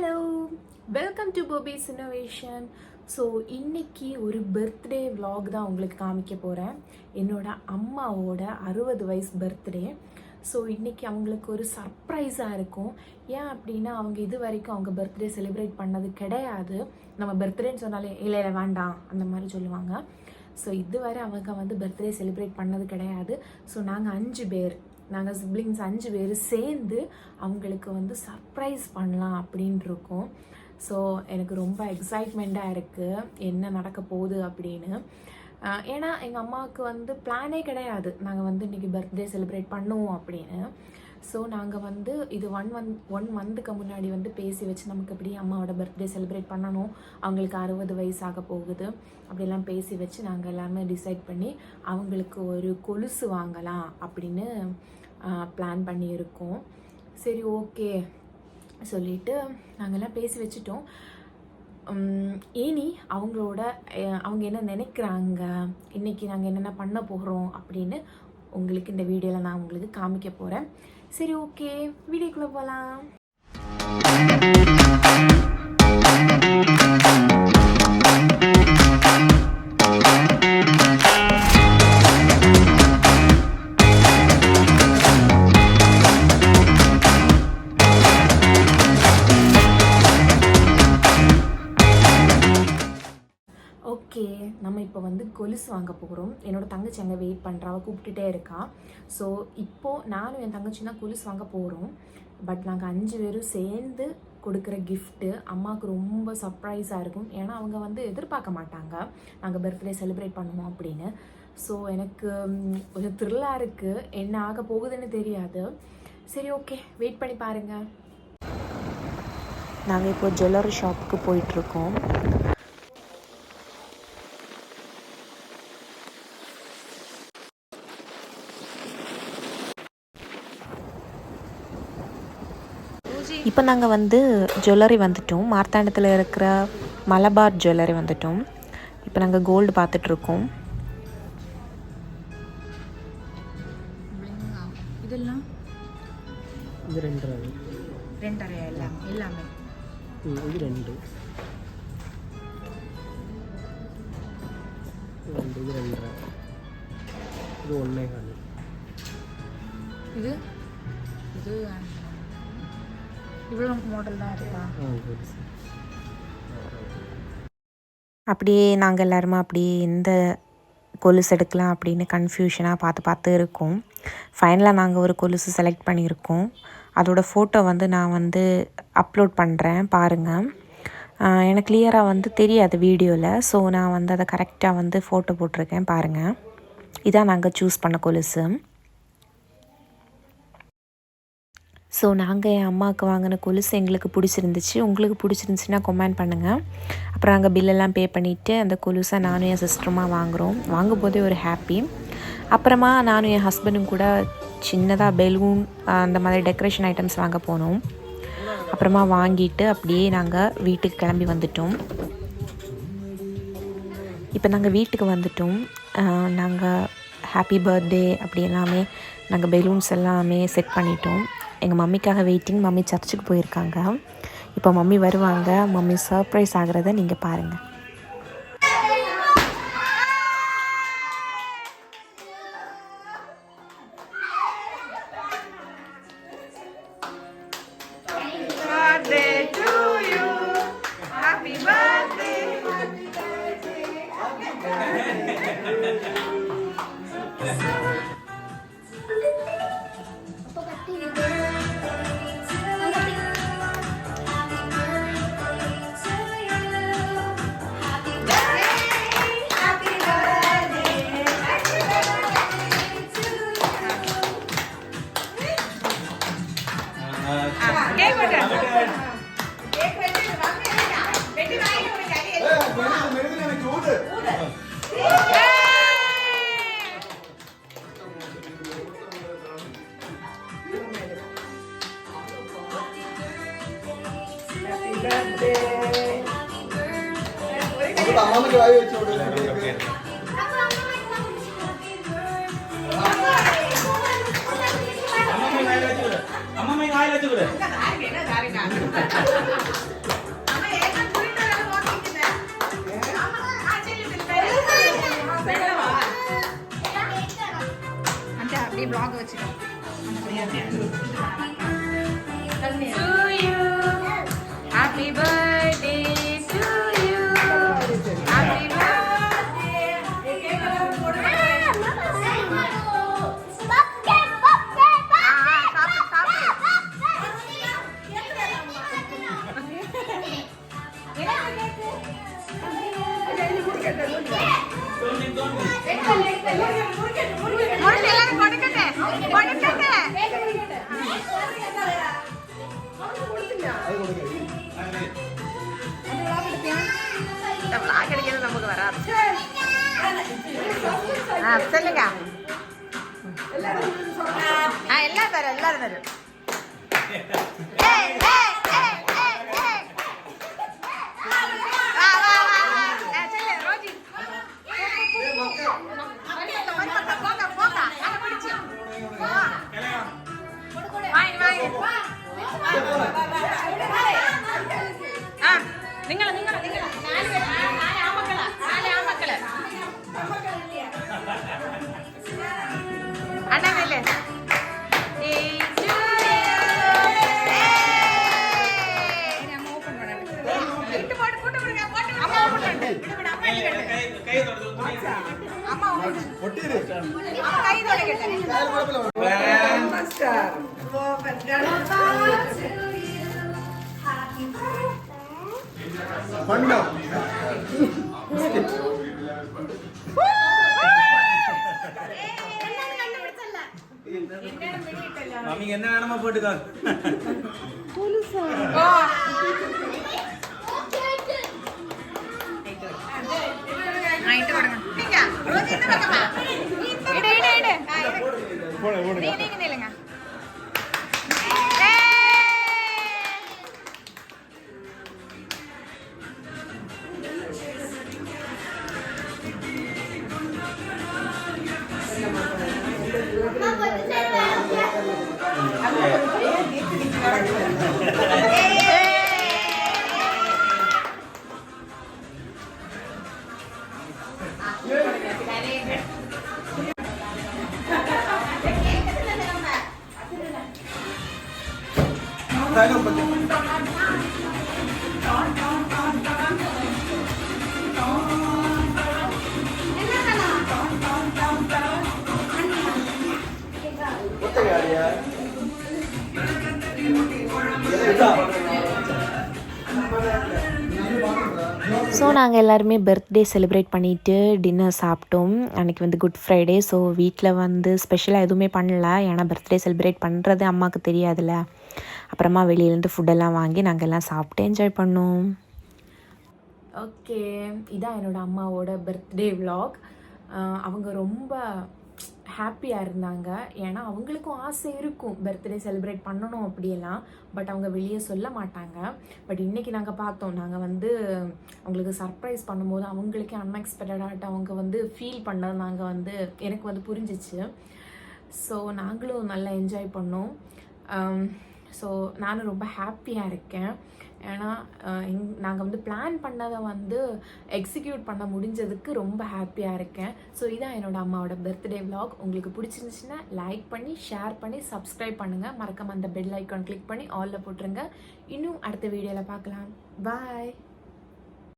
Hello, welcome to போபிஸ் Innovation. So இன்றைக்கி ஒரு பர்த்டே vlog தான் உங்களுக்கு காமிக்க போகிறேன். என்னோட அம்மாவோட 60 வயசு பர்த்டே. ஸோ இன்றைக்கி அவங்களுக்கு ஒரு சர்ப்ரைஸாக இருக்கும். ஏன் அப்படின்னா அவங்க இது வரைக்கும் அவங்க பர்த்டே செலிப்ரேட் பண்ணது கிடையாது. நம்ம பர்த்டேன்னு சொன்னாலே இல்லை வேண்டாம் அந்த மாதிரி சொல்லுவாங்க. ஸோ இதுவரை அவங்க பர்த்டே செலிப்ரேட் பண்ணது கிடையாது. ஸோ நாங்கள் சிப்ளிங்ஸ் 5 பேர் சேர்ந்து அவங்களுக்கு சர்ப்ரைஸ் பண்ணலாம் அப்படின்ட்டு இருக்கோம். ஸோ எனக்கு ரொம்ப எக்ஸைட்மெண்ட்டாக இருக்குது என்ன நடக்க போகுது அப்படின்னு. ஏன்னா எங்கள் அம்மாவுக்கு பிளானே கிடையாது நாங்கள் இன்றைக்கி பர்த்டே செலிப்ரேட் பண்ணுவோம் அப்படின்னு. ஸோ நாங்கள் இது ஒன் மந்த்துக்கு முன்னாடி பேசி வச்சு நமக்கு எப்படி அம்மாவோட பர்த்டே செலிப்ரேட் பண்ணணும், அவங்களுக்கு 60 வயசாக போகுது அப்படிலாம் பேசி வச்சு நாங்கள் எல்லாமே டிசைட் பண்ணி அவங்களுக்கு ஒரு கொலுசு வாங்கலாம் அப்படின்னு பிளான் பண்ணியிருக்கோம். சரி ஓகே சொல்லிவிட்டு நாங்கள்லாம் பேசி வச்சுட்டோம். இனி அவங்க என்ன நினைக்கிறாங்க, இன்றைக்கி நாங்கள் என்னென்ன பண்ண போகிறோம் அப்படின்னு உங்களுக்கு இந்த வீடியோவில் நான் உங்களுக்கு காமிக்க போகிறேன். சரி ஓகே, வீடியோக்குள்ளே போகலாம். ஓகே, நம்ம இப்போ கொலுசு வாங்க போகிறோம். என்னோடய தங்கச்சி அங்கே வெயிட் பண்ணுறா, கூப்பிட்டுட்டே இருக்கா. ஸோ இப்போது நானும் என் தங்கச்சி தான் கொலுசு வாங்க போகிறோம். பட் நாங்கள் 5 பேரும் சேர்ந்து கொடுக்குற கிஃப்ட்டு அம்மாவுக்கு ரொம்ப சர்ப்ரைஸாக இருக்கும். ஏன்னா அவங்க எதிர்பார்க்க மாட்டாங்க நாங்கள் பர்த்டே செலிப்ரேட் பண்ணுவோம் அப்படின்னு. ஸோ எனக்கு கொஞ்சம் த்ரில்லாக இருக்குது, என்ன ஆக போகுதுன்னு தெரியாது. சரி ஓகே, வெயிட் பண்ணி பாருங்கள். நாங்கள் இப்போ ஜுவல்லரி ஷாப்புக்கு போயிட்டுருக்கோம். இப்போ நாங்கள் ஜுவல்லரி வந்துட்டோம். மார்த்தாண்டத்தில் இருக்கிற மலபார் ஜுவல்லரி வந்துட்டோம். இப்போ நாங்கள் கோல்டு பார்த்துட்ருக்கோம். இதெல்லாம் இது 2.5 எல்லாமே இது 2 இது 2.5 இது 1.5 இது இவ்வளோ மாடல் தான் இருக்கா. அப்படியே நாங்கள் எல்லாருமே அப்படியே எந்த கொலுசு எடுக்கலாம் அப்படின்னு கன்ஃபியூஷனாக பார்த்து இருக்கோம். ஃபைனலாக நாங்கள் ஒரு கொலுசு செலக்ட் பண்ணியிருக்கோம். அதோடய ஃபோட்டோ நான் அப்லோட் பண்ணுறேன் பாருங்கள். எனக்கு கிளியராக தெரியாது வீடியோவில். ஸோ நான் அதை கரெக்டாக ஃபோட்டோ போட்டிருக்கேன் பாருங்கள். இதான் நாங்கள் சூஸ் பண்ண கொலுசு. ஸோ நாங்கள் என் அம்மாவுக்கு வாங்கின கொலுசு எங்களுக்கு பிடிச்சிருந்துச்சு. உங்களுக்கு பிடிச்சிருந்துச்சின்னா கமெண்ட் பண்ணுங்கள். அப்புறம் நாங்கள் பில்லெல்லாம் பே பண்ணிவிட்டு அந்த கொலுசை நானும் என் சிஸ்டருமா வாங்குகிறோம். வாங்கும்போதே ஒரு ஹாப்பி. அப்புறமா நானும் என் ஹஸ்பண்டும் கூட சின்னதாக பெலூன் அந்த மாதிரி டெக்கரேஷன் ஐட்டம்ஸ் வாங்க போனோம். அப்புறமா வாங்கிட்டு அப்படியே நாங்கள் வீட்டுக்கு கிளம்பி வந்துட்டோம். இப்போ நாங்கள் வீட்டுக்கு வந்துட்டோம். நாங்கள் ஹாப்பி பர்த்டே அப்படி எல்லாமே நாங்கள் பெலூன்ஸ் எல்லாமே செட் பண்ணிட்டோம். எங்கள் மம்மிக்காக வெயிட்டிங். மம்மி சர்ச்சுக்கு போயிருக்காங்க. இப்போ மம்மி வருவாங்க. மம்மி சர்ப்ரைஸ் ஆகிறத நீங்கள் பாருங்கள். அம்மாவுக்கு வாய் வச்சு விடு. அம்மா வாய் வச்சு விடு. நமக்கு வராது. சொல்லுங்க. எல்லாம் தரும், எல்லாரும் தரும். மம்மிக்கு என்ன வேணுமோ போட்டுக்கோ. ஸோ நாங்கள் எல்லாருமே பர்த்டே செலிப்ரேட் பண்ணிவிட்டு டின்னர் சாப்பிட்டோம். அன்றைக்கி வந்து குட் ஃப்ரைடே. ஸோ வீட்டில் வந்து ஸ்பெஷலாக எதுவுமே பண்ணல, ஏன்னா பர்த்டே செலிப்ரேட் பண்ணுறது அம்மாவுக்கு தெரியாதுல்ல. அப்புறமா வெளியிலேருந்து ஃபுட்டெல்லாம் வாங்கி நாங்கள் எல்லாம் சாப்பிட்டு என்ஜாய் பண்ணோம். ஓகே, இதான் என்னோடய அம்மாவோட பர்த்டே விலாக். அவங்க ரொம்ப ஹாப்பியாக இருந்தாங்க, ஏன்னா அவங்களுக்கும் ஆசை இருக்கும் பர்த்டே செலிப்ரேட் பண்ணணும் அப்படியெல்லாம். பட் அவங்க வெளியே சொல்ல மாட்டாங்க. பட் இன்றைக்கி நாங்கள் பார்த்தோம், நாங்கள் வந்து அவங்களுக்கு சர்ப்ரைஸ் பண்ணும்போது அவங்களுக்கே அன்எக்ஸ்பெக்டடாகிட்டு அவங்க வந்து ஃபீல் பண்ணது நாங்கள் வந்து எனக்கு வந்து புரிஞ்சிச்சு. ஸோ நாங்களும் நல்லா என்ஜாய் பண்ணோம். ஸோ நானும் ரொம்ப ஹாப்பியாக இருக்கேன், ஏன்னா நாங்கள் வந்து பிளான் பண்ணதை வந்து எக்ஸிக்யூட் பண்ண முடிஞ்சதுக்கு ரொம்ப ஹாப்பியாக இருக்கேன். ஸோ இதான் என்னோடய அம்மாவோட பர்த்டே விலாக். உங்களுக்கு பிடிச்சிருந்துச்சுன்னா லைக் பண்ணி ஷேர் பண்ணி சப்ஸ்கிரைப் பண்ணுங்கள். மறக்காம அந்த பெல் ஐக்கான் கிளிக் பண்ணி ஆலில் போட்டுருங்க. இன்னும் அடுத்த வீடியோவில் பார்க்கலாம். பாய்.